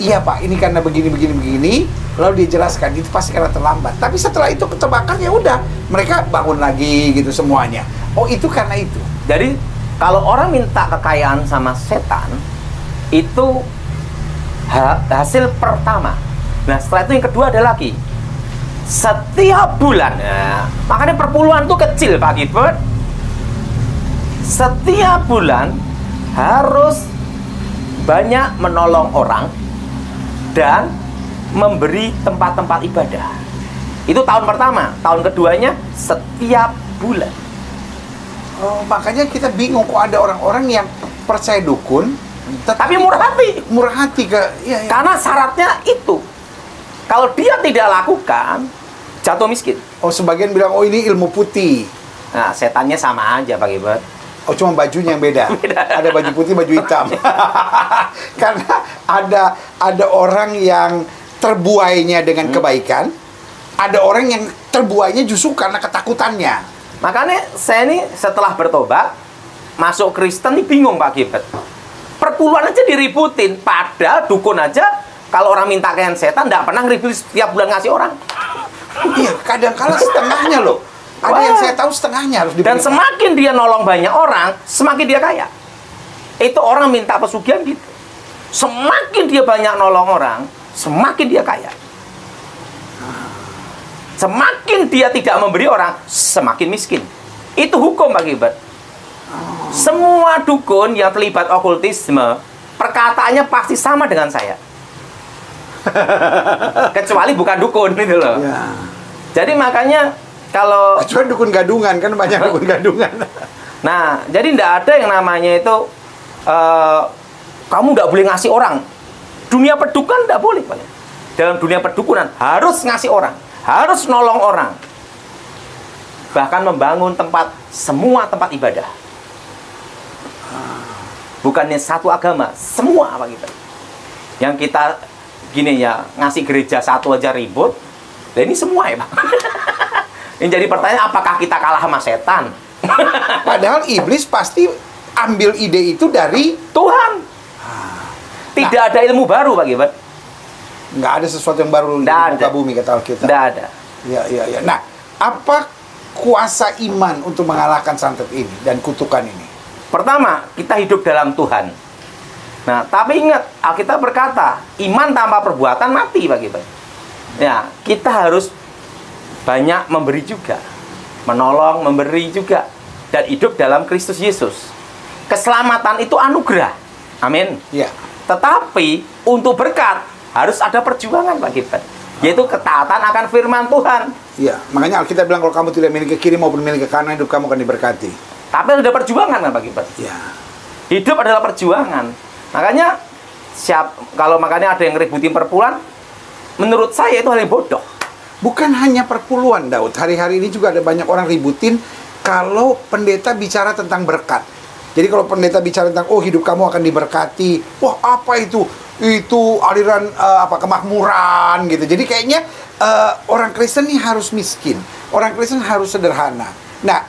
Iya Pak, ini karena begini. Lalu dia jelaskan, itu pasti karena terlambat. Tapi setelah itu terbakar, ya udah, mereka bangun lagi gitu semuanya. Oh, itu karena itu. Jadi kalau orang minta kekayaan sama setan, itu hasil pertama. Nah, setelah itu yang kedua ada lagi. Setiap bulan, makanya perpuluhan itu kecil Pak Gilbert. Setiap bulan harus banyak menolong orang dan memberi tempat-tempat ibadah. Itu tahun pertama. Tahun keduanya setiap bulan. Oh, makanya kita bingung kok ada orang-orang yang percaya dukun, tapi murah hati. Murah hati ya. Karena syaratnya itu. Kalau dia tidak lakukan, jatuh miskin. Oh, sebagian bilang, oh ini ilmu putih. Nah, setannya sama aja Pak Gilbert. Oh, cuma bajunya yang beda. Ada baju putih, baju hitam. Karena ada orang yang terbuainya dengan kebaikan, ada orang yang terbuainya justru karena ketakutannya. Makanya saya ini setelah bertobat, masuk Kristen ini bingung Pak Gilbert. Perpuluhan aja diributin, padahal dukun aja kalau orang minta kekayaan setan nggak pernah ngeribut setiap bulan ngasih orang. Iya, kadang-kala setengahnya loh. Ada yang saya tahu setengahnya harus diberikan. Dan semakin dia nolong banyak orang, semakin dia kaya. Itu orang minta pesugihan gitu. Semakin dia banyak nolong orang, semakin dia kaya. Semakin dia tidak memberi orang, semakin miskin. Itu hukum Pak Gilbert. Semua dukun yang terlibat okultisme, perkataannya pasti sama dengan saya. Kecuali bukan dukun itu loh. Ya. Jadi makanya kalau kecuali dukun gadungan, kan banyak dukun gadungan. Nah, jadi tidak ada yang namanya itu kamu tidak boleh ngasih orang. Dunia pedukunan tidak boleh Pak. Dalam dunia pedukunan harus ngasih orang, harus nolong orang. Bahkan membangun semua tempat ibadah. Bukannya satu agama, semua Pak kita. Yang kita gini ya, ngasih gereja satu aja ribut. Dan ini semua ya Pak. Yang jadi pertanyaan, apakah kita kalah sama setan? Padahal iblis pasti ambil ide itu dari Tuhan. Tidak ada ilmu baru Pak Gilbert. Nggak ada sesuatu yang baru di muka bumi kata Alkitab. Nggak ada. Ya. Nah, apa kuasa iman untuk mengalahkan santet ini dan kutukan ini? Pertama, kita hidup dalam Tuhan. Nah, tapi ingat, Alkitab berkata, iman tanpa perbuatan mati, Pak Gilbert. Ya, kita harus banyak memberi juga. Menolong, memberi juga. Dan hidup dalam Kristus Yesus. Keselamatan itu anugerah. Amin. Ya. Tetapi, untuk berkat, harus ada perjuangan, Pak Gilbert. Yaitu ketaatan akan firman Tuhan. Ya, makanya Alkitab bilang kalau kamu tidak miliki ke kiri maupun miliki ke kanan, hidup kamu akan diberkati. Tapi ada perjuangan kan, Pak Gilbert? Ya. Hidup adalah perjuangan. Makanya kalau makanya ada yang ributin perpuluhan, menurut saya itu hal yang bodoh. Bukan hanya perpuluhan, Daud. Hari-hari ini juga ada banyak orang ributin kalau pendeta bicara tentang berkat. Jadi kalau pendeta bicara tentang hidup kamu akan diberkati, wah apa itu? Itu aliran kemakmuran gitu. Jadi kayaknya orang Kristen ini harus miskin. Orang Kristen harus sederhana. Nah,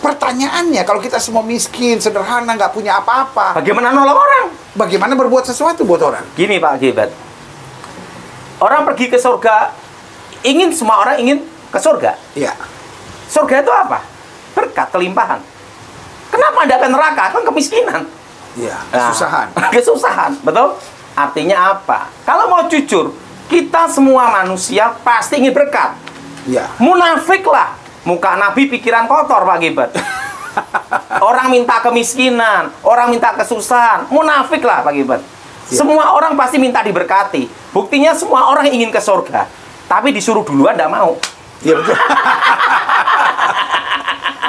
pertanyaannya, kalau kita semua miskin, sederhana, nggak punya apa-apa, bagaimana nolong orang? Bagaimana berbuat sesuatu buat orang? Gini Pak Gilbert, orang pergi ke surga, semua orang ingin ke surga. Iya. Surga itu apa? Berkat, kelimpahan. Kenapa Anda ke neraka? Kan kemiskinan. Iya, kesusahan. Nah, kesusahan, betul? Artinya apa? Kalau mau jujur, kita semua manusia pasti ingin berkat. Iya. Munafik lah. Muka Nabi pikiran kotor, Pak Gilbert. Orang minta kemiskinan, orang minta kesusahan, munafik lah, Pak Gilbert. Ya. Semua orang pasti minta diberkati. Buktinya semua orang ingin ke surga, tapi disuruh duluan tidak mau. Iya betul.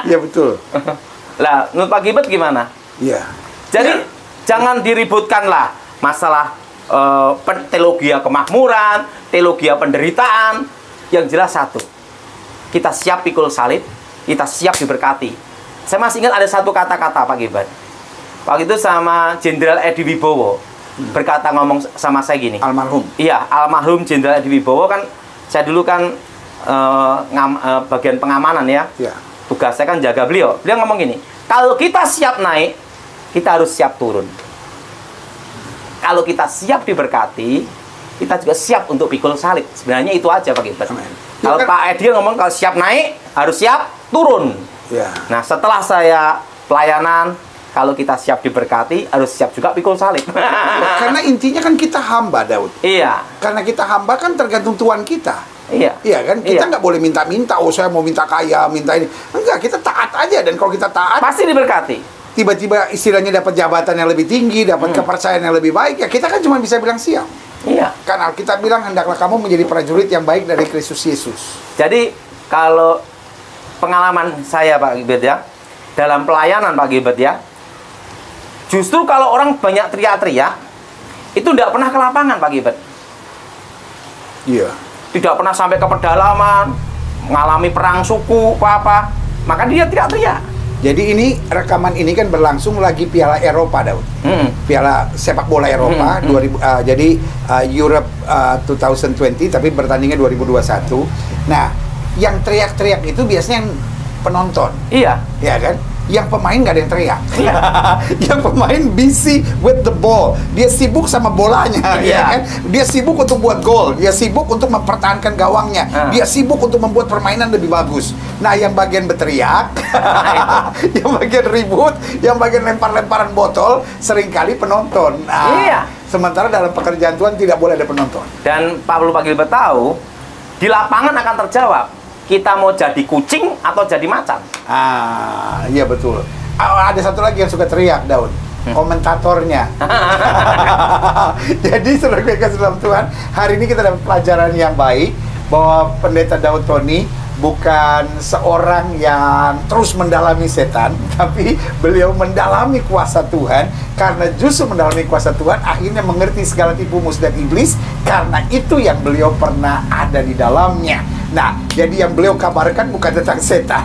Iya betul. Lah, menurut Pak Gilbert gimana? Iya. Jadi jangan diributkan lah masalah teologi kemakmuran, teologi penderitaan. Yang jelas satu, kita siap pikul salib, kita siap diberkati. Saya masih ingat ada satu kata-kata Pak Gilbert. Waktu itu sama Jenderal Edi Wibowo berkata, ngomong sama saya gini. Almarhum. Iya, almarhum Jenderal Edi Wibowo kan, saya dulu kan bagian pengamanan ya. Iya. Tugas saya kan jaga beliau. Beliau ngomong gini, kalau kita siap naik, kita harus siap turun. Kalau kita siap diberkati, kita juga siap untuk pikul salib. Sebenarnya itu aja Pak Gilbert. Kalau Pak Edi ngomong kalau siap naik, harus siap turun. Ya. Nah, setelah saya pelayanan, kalau kita siap diberkati, harus siap juga pikul salib. Karena intinya kan kita hamba, Daud. Iya. Karena kita hamba kan tergantung Tuhan kita. Iya. Iya kan? Kita nggak boleh minta-minta, saya mau minta kaya, minta ini. Enggak, kita taat aja. Dan kalau kita taat, pasti diberkati. Tiba-tiba istilahnya dapat jabatan yang lebih tinggi, dapat kepercayaan yang lebih baik, ya kita kan cuma bisa bilang siap. Iya. Kan Alkitab bilang, hendaklah kamu menjadi prajurit yang baik dari Kristus Yesus. Jadi, kalau pengalaman saya Pak Gilbert ya, dalam pelayanan Pak Gilbert ya, justru kalau orang banyak teriak-teriak, itu tidak pernah ke lapangan Pak Gilbert. Iya. Tidak pernah sampai ke pedalaman, mengalami perang suku, apa-apa. Maka dia teriak-teriak. Jadi ini rekaman ini kan berlangsung lagi Piala Eropa, Daud. Piala sepak bola Eropa 2000 jadi Europe 2020 tapi bertandingnya 2021. Nah, yang teriak-teriak itu biasanya yang penonton. Iya. Ya kan? Yang pemain nggak ada yang teriak. Yang pemain busy with the ball. Dia sibuk sama bolanya, ya kan? Dia sibuk untuk buat gol. Dia sibuk untuk mempertahankan gawangnya. Dia sibuk untuk membuat permainan lebih bagus. Nah, yang bagian berteriak, yang bagian ribut, yang bagian lempar-lemparan botol, seringkali penonton. Nah, iya. Sementara dalam pekerjaan Tuhan tidak boleh ada penonton. Dan Pak Gilbert tahu, di lapangan akan terjawab, kita mau jadi kucing atau jadi macan. Iya betul. Ada satu lagi yang suka teriak, Daud. Komentatornya. Jadi saudara kasih dalam Tuhan, hari ini kita dapat pelajaran yang baik bahwa Pendeta Daud Tony bukan seorang yang terus mendalami setan, tapi beliau mendalami kuasa Tuhan. Karena justru mendalami kuasa Tuhan, akhirnya mengerti segala tipu muslihat iblis. Karena itu yang beliau pernah ada di dalamnya. Nah, jadi yang beliau kabarkan bukan tentang setan.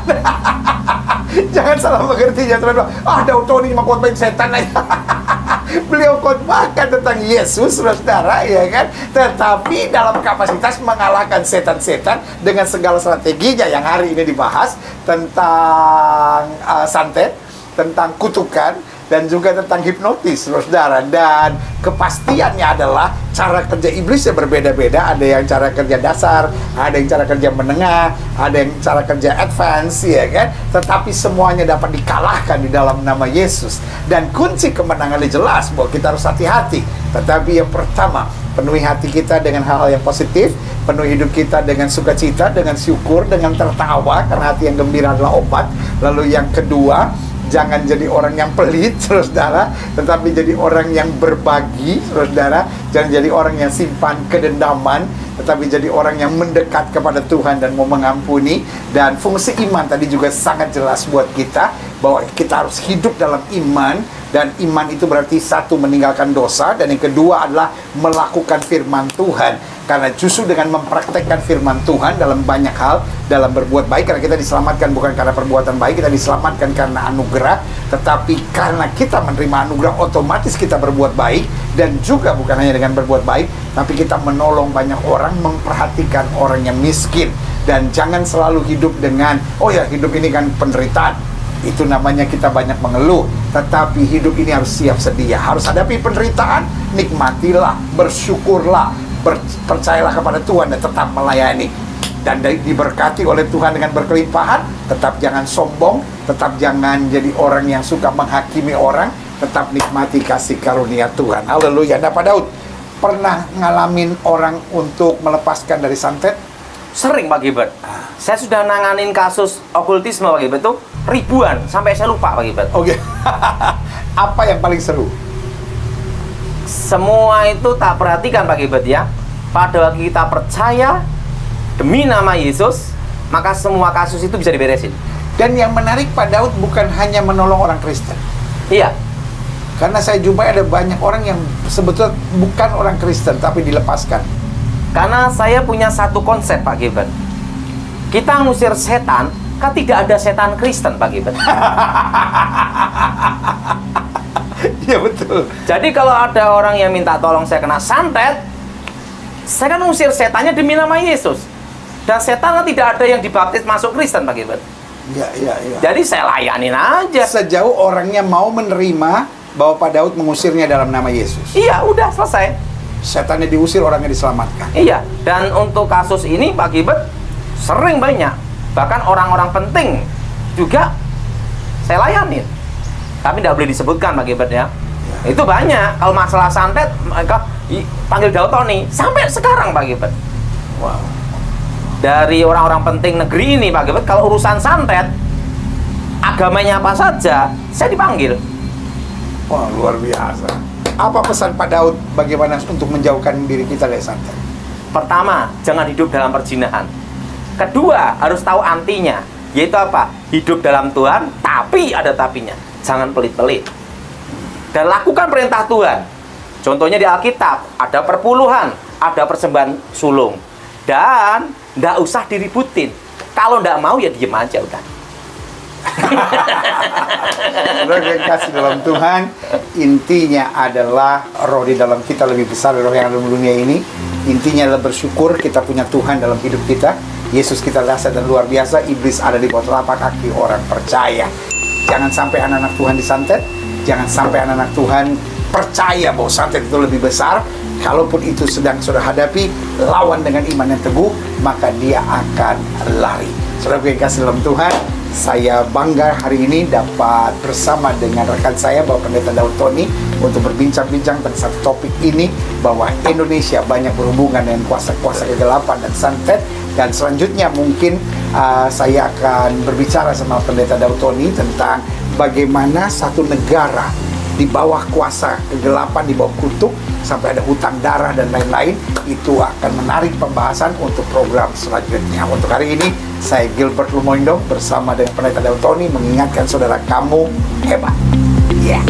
Jangan salah mengerti, jangan bilang, Daud Tony cuma khotbahin setan aja. Beliau khotbahkan tentang Yesus, saudara, ya kan? Tetapi dalam kapasitas mengalahkan setan-setan dengan segala strateginya yang hari ini dibahas tentang santet, tentang kutukan, dan juga tentang hipnotis, saudara. Dan kepastiannya adalah cara kerja iblis yang berbeda-beda. Ada yang cara kerja dasar, ada yang cara kerja menengah, ada yang cara kerja advance, ya kan? Tetapi semuanya dapat dikalahkan di dalam nama Yesus. Dan kunci kemenangannya jelas bahwa kita harus hati-hati. Tetapi yang pertama, penuhi hati kita dengan hal-hal yang positif, penuhi hidup kita dengan sukacita, dengan syukur, dengan tertawa, karena hati yang gembira adalah obat. Lalu yang kedua, jangan jadi orang yang pelit, saudara, tetapi jadi orang yang berbagi, saudara. Jangan jadi orang yang simpan kedendaman, tetapi jadi orang yang mendekat kepada Tuhan dan mau mengampuni. Dan fungsi iman tadi juga sangat jelas buat kita, bahwa kita harus hidup dalam iman. Dan iman itu berarti satu, meninggalkan dosa, dan yang kedua adalah melakukan firman Tuhan. Karena justru dengan mempraktekkan firman Tuhan dalam banyak hal, dalam berbuat baik, karena kita diselamatkan bukan karena perbuatan baik, kita diselamatkan karena anugerah, tetapi karena kita menerima anugerah, otomatis kita berbuat baik. Dan juga bukan hanya dengan berbuat baik, tapi kita menolong banyak orang, memperhatikan orang yang miskin. Dan jangan selalu hidup dengan, oh ya, hidup ini kan penderitaan, itu namanya kita banyak mengeluh. Tetapi hidup ini harus siap sedia, harus hadapi penderitaan, nikmatilah, bersyukurlah, percayalah kepada Tuhan dan tetap melayani. Dan diberkati oleh Tuhan dengan berkelimpahan. Tetap jangan sombong, tetap jangan jadi orang yang suka menghakimi orang, tetap nikmati kasih karunia Tuhan. Haleluya. Nah, Pak Daud, pernah ngalamin orang untuk melepaskan dari santet? Sering, Pak Gilbert. Saya sudah nanganin kasus okultisme, Pak Gilbert, itu ribuan, sampai saya lupa, Pak Gilbert. Oke. Apa yang paling seru? Semua itu tak perhatikan, Pak Gilbert, ya. Pada waktu kita percaya demi nama Yesus, maka semua kasus itu bisa diberesin. Dan yang menarik, Pak Daud, bukan hanya menolong orang Kristen. Iya. Karena saya jumpai ada banyak orang yang sebetulnya bukan orang Kristen, tapi dilepaskan. Karena saya punya satu konsep, Pak Gilbert. Kita ngusir setan, kan tidak ada setan Kristen, Pak Gilbert. Iya, betul. Jadi kalau ada orang yang minta tolong saya kena santet, saya kan ngusir setannya demi nama Yesus. Dan setan kan tidak ada yang dibaptis masuk Kristen, Pak Gilbert. Iya. Jadi saya layanin aja. Sejauh orangnya mau menerima bahwa Pak Daud mengusirnya dalam nama Yesus. Iya, udah selesai. Setannya diusir, orangnya diselamatkan. Iya, dan untuk kasus ini, Pak Gilbert, sering banyak. Bahkan orang-orang penting juga saya layanin. Tapi tidak boleh disebutkan, Pak Gilbert, ya. Itu banyak. Kalau masalah santet, mereka panggil Daud Tony. Sampai sekarang, Pak Gilbert. Wow. Dari orang-orang penting negeri ini, Pak Gilbert, kalau urusan santet, agamanya apa saja, saya dipanggil. Wah, luar biasa. Apa pesan Pak Daud bagaimana untuk menjauhkan diri kita dari santet? Pertama, jangan hidup dalam perzinahan. Kedua, harus tahu antinya, yaitu apa? Hidup dalam Tuhan, tapi ada tapinya. Jangan pelit-pelit. Dan lakukan perintah Tuhan. Contohnya di Alkitab, ada perpuluhan, ada persembahan sulung. Dan nggak usah diributin. Kalau nggak mau, ya diem aja udah. Saudara yang kasih dalam Tuhan, intinya adalah roh di dalam kita lebih besar dari roh yang ada di dunia ini. Intinya adalah bersyukur kita punya Tuhan dalam hidup kita. Yesus kita dahsyat dan luar biasa. Iblis ada di bawah telapak kaki orang percaya. Jangan sampai anak-anak Tuhan disantet. Jangan sampai anak-anak Tuhan percaya bahwa santet itu lebih besar. Kalaupun itu sedang saudara hadapi, lawan dengan iman yang teguh, maka dia akan lari. Saudara yang kasih dalam Tuhan, saya bangga hari ini dapat bersama dengan rekan saya, Bapak Pendeta Daud Tony, untuk berbincang-bincang tentang satu topik ini, bahwa Indonesia banyak berhubungan dengan kuasa-kuasa kegelapan dan santet. Dan selanjutnya mungkin saya akan berbicara sama Pendeta Daud Tony tentang bagaimana satu negara di bawah kuasa kegelapan, di bawah kutuk, sampai ada hutang darah dan lain-lain. Itu akan menarik pembahasan untuk program selanjutnya. Untuk hari ini, saya Gilbert Lumoindo bersama dengan Pendeta Daud Tony mengingatkan saudara, kamu hebat. Yeah.